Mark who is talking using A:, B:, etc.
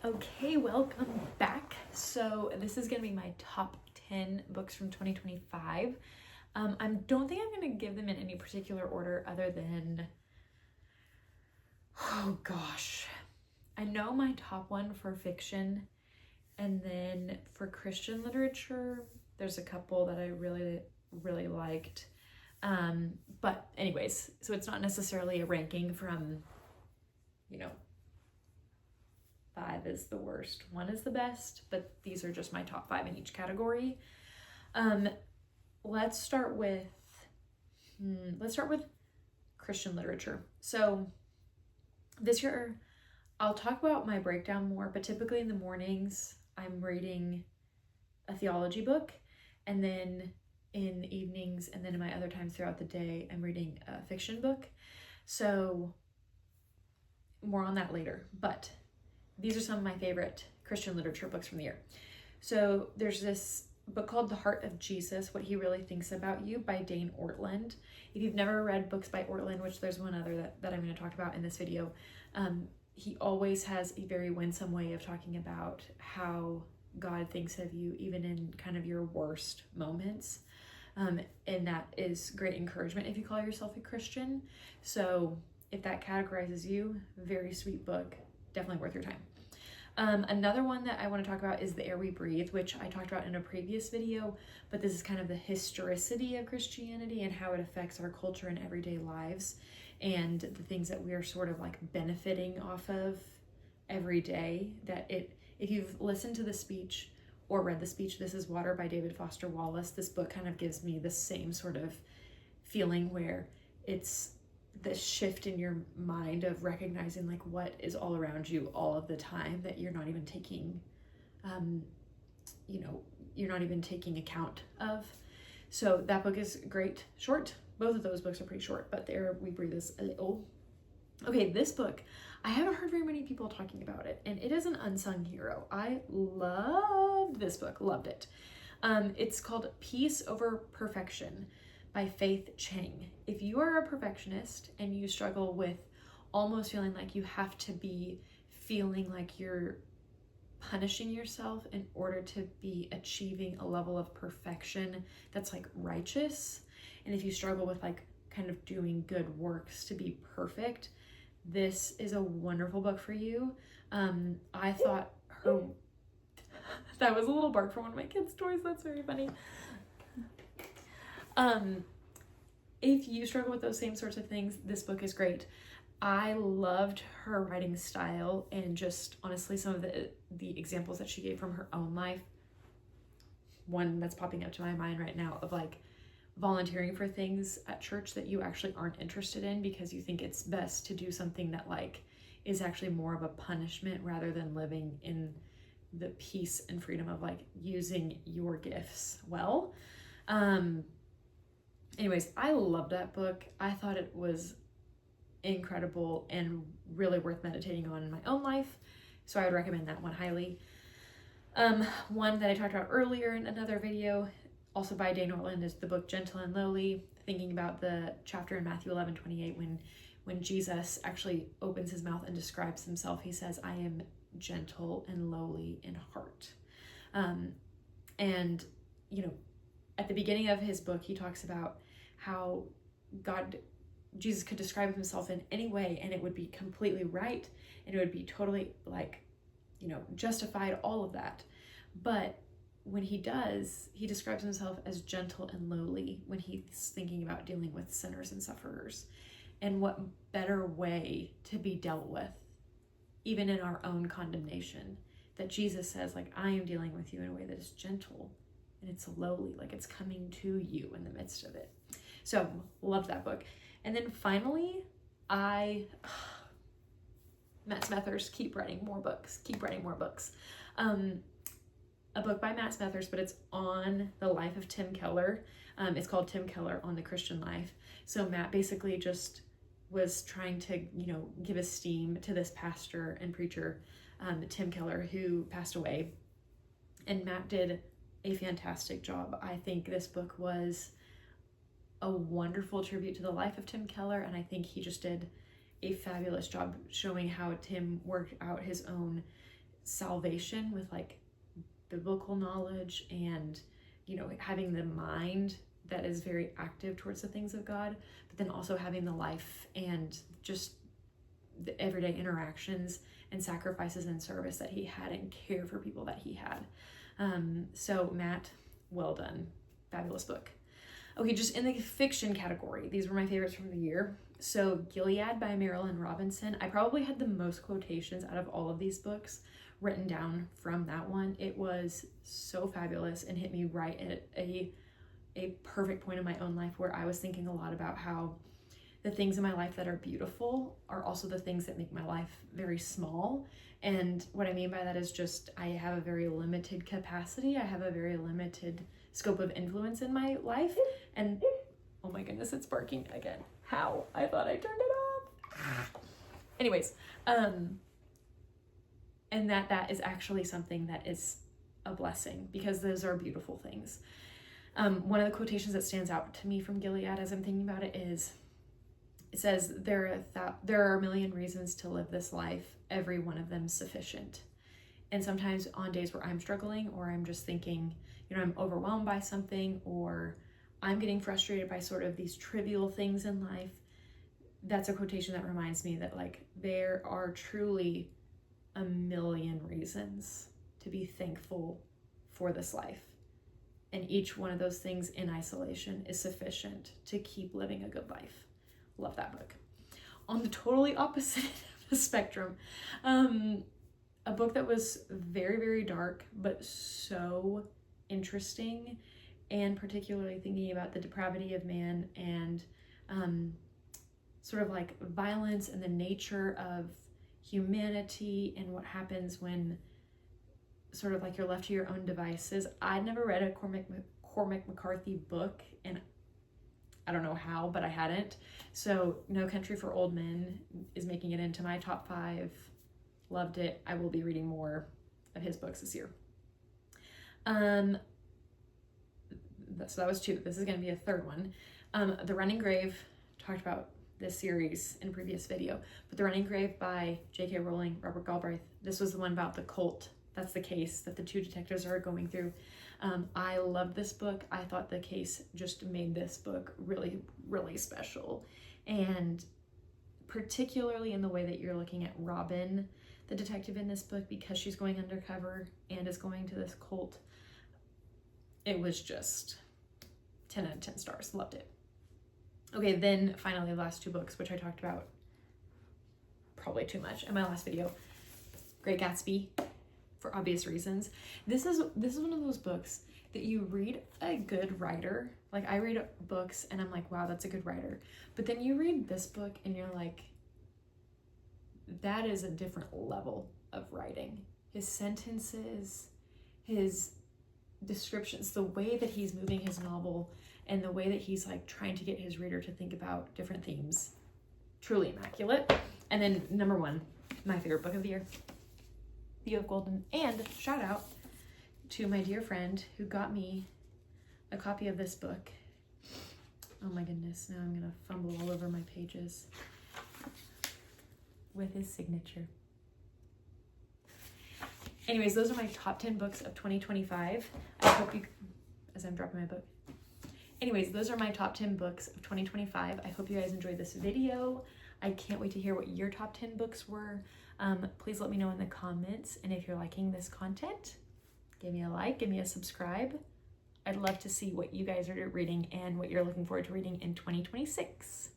A: Okay, welcome back. So this is going to be my top 10 books from 2025. I don't think I'm going to give them in any particular order other than, oh gosh, I know my top one for fiction, and then for Christian literature, there's a couple that I really liked. But anyways, so it's not necessarily a ranking from, 5 is the worst, 1 is the best, but these are just my top 5 in each category. Let's start with Christian literature. So this year I'll talk about my breakdown more, but typically in the mornings I'm reading a theology book, and then in the evenings and then in my other times throughout the day I'm reading a fiction book. So more on that later, but these are some of my favorite Christian literature books from the year. So there's this book called The Heart of Jesus, What He Really Thinks About You by Dane Ortland. If you've never read books by Ortland, which there's one other that I'm going to talk about in this video, he always has a very winsome way of talking about how God thinks of you, even in kind of your worst moments. And that is great encouragement if you call yourself a Christian. So if that categorizes you, very sweet book, definitely worth your time. Another one that I want to talk about is The Air We Breathe, which I talked about in a previous video, but this is kind of the historicity of Christianity and how it affects our culture and everyday lives, and the things that we are sort of like benefiting off of every day. If you've listened to the speech or read the speech, This is Water by David Foster Wallace, this book kind of gives me the same sort of feeling where it's the shift in your mind of recognizing like what is all around you all of the time that you're not even taking account of. So that book is great. Short. Both of those books are pretty short, but The Air We Breathe is a little. Okay, this book, I haven't heard very many people talking about it, and it is an unsung hero. I loved this book, loved it. It's called Peace Over Perfection by Faith Chang. If you are a perfectionist and you struggle with almost feeling like you have to be feeling like you're punishing yourself in order to be achieving a level of perfection that's like righteous, and if you struggle with like kind of doing good works to be perfect, this is a wonderful book for you. I thought that was a little bark from one of my kids' toys. That's very funny. If you struggle with those same sorts of things, this book is great. I loved her writing style and just honestly some of the examples that she gave from her own life. One that's popping up to my mind right now of like volunteering for things at church that you actually aren't interested in because you think it's best to do something that like is actually more of a punishment rather than living in the peace and freedom of like using your gifts well. Anyways, I loved that book. I thought it was incredible and really worth meditating on in my own life. So I would recommend that one highly. One that I talked about earlier in another video, also by Dane Ortland, is the book Gentle and Lowly, thinking about the chapter in Matthew 11:28 when Jesus actually opens his mouth and describes himself. He says, I am gentle and lowly in heart. And, at the beginning of his book, he talks about how Jesus could describe himself in any way and it would be completely right and it would be totally like, justified, all of that. But when he does, he describes himself as gentle and lowly when he's thinking about dealing with sinners and sufferers. And what better way to be dealt with, even in our own condemnation, that Jesus says, like, I am dealing with you in a way that is gentle and it's lowly, like it's coming to you in the midst of it. So love that book. And then finally, Matt Smethurst, keep writing more books. A book by Matt Smethurst, but it's on the life of Tim Keller. It's called Tim Keller on the Christian Life. So Matt basically just was trying to, give esteem to this pastor and preacher, Tim Keller, who passed away. And Matt did a fantastic job. I think this book was a wonderful tribute to the life of Tim Keller, and I think he just did a fabulous job showing how Tim worked out his own salvation with like biblical knowledge and, you know, having the mind that is very active towards the things of God, but then also having the life and just the everyday interactions and sacrifices and service that he had and care for people that he had. So Matt, well done. Fabulous book. Okay, just in the fiction category, these were my favorites from the year. So Gilead by Marilyn Robinson. I probably had the most quotations out of all of these books written down from that one. It was so fabulous and hit me right at a perfect point in my own life where I was thinking a lot about how the things in my life that are beautiful are also the things that make my life very small. And what I mean by that is just I have a very limited capacity. I have a very limited scope of influence in my life. And oh my goodness, it's barking again. How? I thought I turned it off. Anyways, and that is actually something that is a blessing because those are beautiful things. One of the quotations that stands out to me from Gilead as I'm thinking about it is, it says, there are a million reasons to live this life, every one of them sufficient. And sometimes on days where I'm struggling or I'm just thinking, you know, I'm overwhelmed by something or I'm getting frustrated by sort of these trivial things in life, that's a quotation that reminds me that like there are truly a million reasons to be thankful for this life. And each one of those things in isolation is sufficient to keep living a good life. Love that book. On the totally opposite of the spectrum, a book that was very, very dark, but so interesting, and particularly thinking about the depravity of man and sort of like violence and the nature of humanity and what happens when sort of like you're left to your own devices. I'd never read a Cormac McCarthy book, and I don't know how, but I hadn't. So No Country for Old Men is making it into my top 5. Loved it. I will be reading more of his books this year. So that was 2. This is going to be a 3rd one. The Running Grave, talked about this series in a previous video, but The Running Grave by J.K. Rowling, Robert Galbraith. This was the one about the cult. That's the case that the 2 detectives are going through. I loved this book. I thought the case just made this book really, really special. And particularly in the way that you're looking at Robin, the detective in this book, because she's going undercover and is going to this cult. It was just 10 out of 10 stars. Loved it. Okay, then finally the last 2 books, which I talked about probably too much in my last video. Great Gatsby, for obvious reasons. This is one of those books that you read a good writer. Like I read books and I'm like, wow, that's a good writer. But then you read this book and you're like, that is a different level of writing. His sentences, his descriptions, the way that he's moving his novel and the way that he's like trying to get his reader to think about different themes. Truly immaculate. And then number 1, my favorite book of the year, The Oak Golden. And shout out to my dear friend who got me a copy of this book. Oh my goodness, now I'm gonna fumble all over my pages with his signature. Anyways, those are my top 10 books of 2025. I hope you, as I'm dropping my book. Anyways, those are my top 10 books of 2025. I hope you guys enjoyed this video. I can't wait to hear what your top 10 books were. Please let me know in the comments. And if you're liking this content, give me a like, give me a subscribe. I'd love to see what you guys are reading and what you're looking forward to reading in 2026.